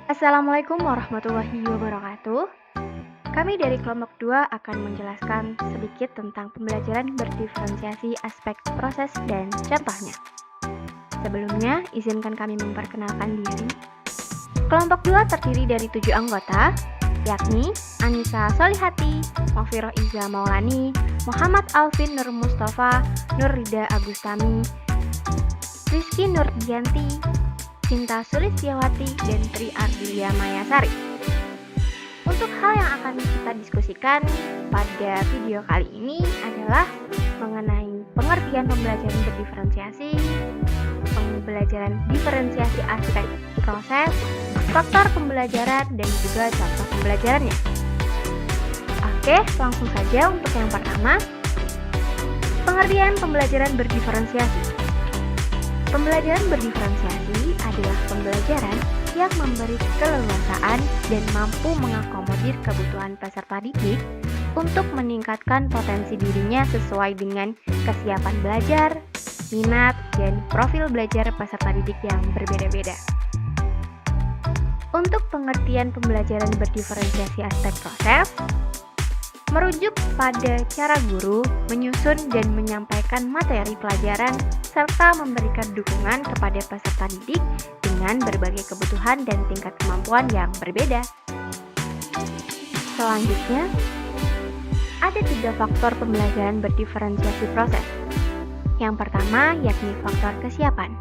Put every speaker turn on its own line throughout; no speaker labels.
Assalamualaikum warahmatullahi wabarakatuh. Kami dari kelompok 2 akan menjelaskan sedikit tentang pembelajaran berdiferensiasi aspek proses dan contohnya. Sebelumnya, izinkan kami memperkenalkan diri. Kelompok 2 terdiri dari 7 anggota, yakni Anissa Solihati, Mafiroh Iza Maulani, Muhammad Alvin Nur Mustafa, Nur Rida Agustami, Rizky Nurdianti, Cinta Sulistiawati, dan Tri Ardilia Mayasari. Untuk hal yang akan kita diskusikan pada video kali ini adalah mengenai pengertian pembelajaran berdiferensiasi, pembelajaran diferensiasi aspek proses, faktor pembelajaran, dan juga contoh pembelajarannya. Oke, langsung saja untuk yang pertama, pengertian pembelajaran berdiferensiasi. Pembelajaran berdiferensiasi adalah pembelajaran yang memberi keleluasaan dan mampu mengakomodir kebutuhan peserta didik untuk meningkatkan potensi dirinya sesuai dengan kesiapan belajar, minat, dan profil belajar peserta didik yang berbeda-beda. Untuk pengertian pembelajaran berdiferensiasi aspek proses, merujuk pada cara guru menyusun dan menyampaikan materi pelajaran serta memberikan dukungan kepada peserta didik dengan berbagai kebutuhan dan tingkat kemampuan yang berbeda. Selanjutnya, ada 3 faktor pembelajaran berdiferensiasi proses. Yang pertama yakni faktor kesiapan.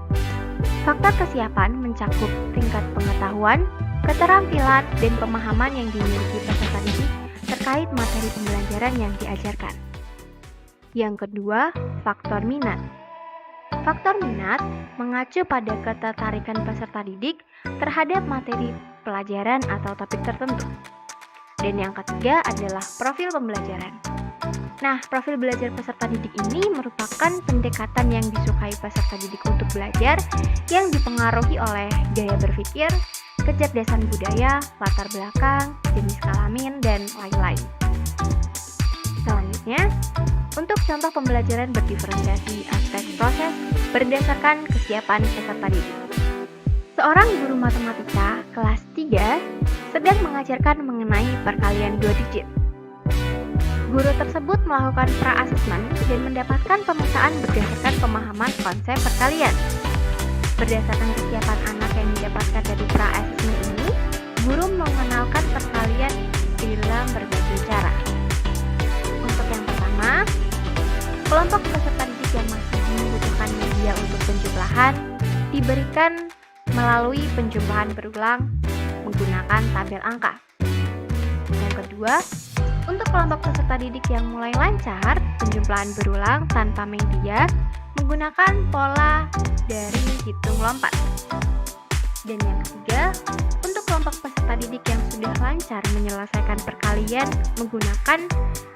Faktor kesiapan mencakup tingkat pengetahuan, keterampilan, dan pemahaman yang dimiliki peserta didik terkait materi pembelajaran yang diajarkan. Yang kedua, faktor minat. Faktor minat mengacu pada ketertarikan peserta didik terhadap materi pelajaran atau topik tertentu. Dan yang ketiga adalah profil pembelajaran. Nah, profil belajar peserta didik ini merupakan pendekatan yang disukai peserta didik untuk belajar yang dipengaruhi oleh gaya berpikir, kecerdasan budaya, latar belakang, jenis kelamin, dan lain-lain. Selanjutnya, untuk contoh pembelajaran berdiferensiasi aspek proses berdasarkan kesiapan peserta didik. Seorang guru matematika kelas 3 sedang mengajarkan mengenai perkalian 2 digit. Guru tersebut melakukan pra-asesmen dan mendapatkan pemetaan berdasarkan pemahaman konsep perkalian. Berdasarkan kesiapan anak yang didapatkan dari pra-asesmen ini, guru mengenalkan perkalian dalam berbagai cara. Untuk yang pertama, kelompok peserta didik yang masih membutuhkan media untuk penjumlahan diberikan melalui penjumlahan berulang menggunakan tabel angka. Yang kedua, untuk kelompok peserta didik yang mulai lancar penjumlahan berulang tanpa media menggunakan pola dari hitung lompat. Dan yang ketiga, untuk kelompok peserta didik yang sudah lancar menyelesaikan perkalian menggunakan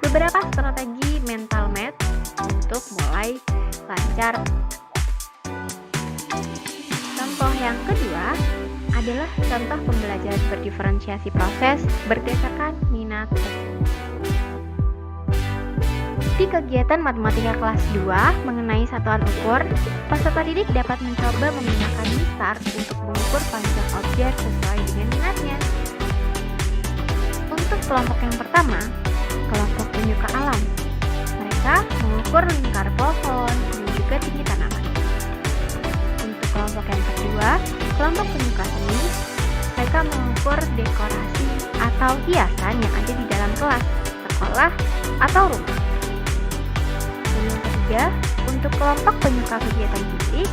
beberapa strategi mental math untuk mulai lancar. Contoh yang kedua adalah contoh pembelajaran berdiferensiasi proses berdasarkan minat. Di kegiatan matematika kelas 2 mengenai satuan ukur, peserta didik dapat mencoba menggunakan mistar untuk mengukur panjang objek sesuai dengan minatnya. Untuk kelompok yang pertama, kelompok penyuka alam. Mereka mengukur lingkar pohon dan juga tinggi tanaman. Untuk kelompok yang kedua, kelompok penyuka seni. Mereka mengukur dekorasi atau hiasan yang ada di dalam kelas, sekolah, atau rumah. Yang ketiga, untuk kelompok penyuka kegiatan fisik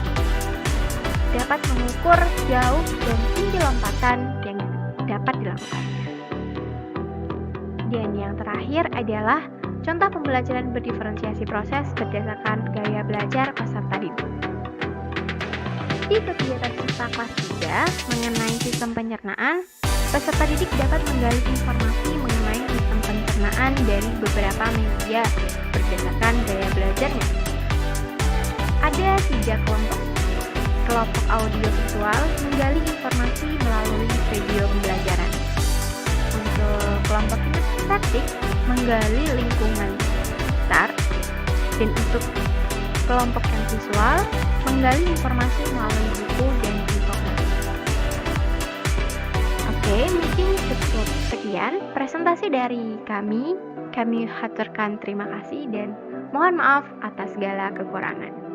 dapat mengukur jauh dan tinggi lompatan yang dapat dilakukannya. Dan yang terakhir adalah contoh pembelajaran berdiferensiasi proses berdasarkan gaya belajar peserta didik. Di kegiatan siswa kelas 3 mengenai sistem pencernaan, peserta didik dapat menggali informasi mengenai sistem pencernaan dari beberapa media berdasarkan gaya belajarnya. Ada 3 kelompok. Kelompok audio visual menggali informasi melalui video pembelajaran. Untuk kelompok kinestetik menggali lingkungan sekitar. Dan untuk kelompok yang visual menggali informasi melalui buku dan infografis. Sekian presentasi dari kami. Kami haturkan terima kasih dan mohon maaf atas segala kekurangan.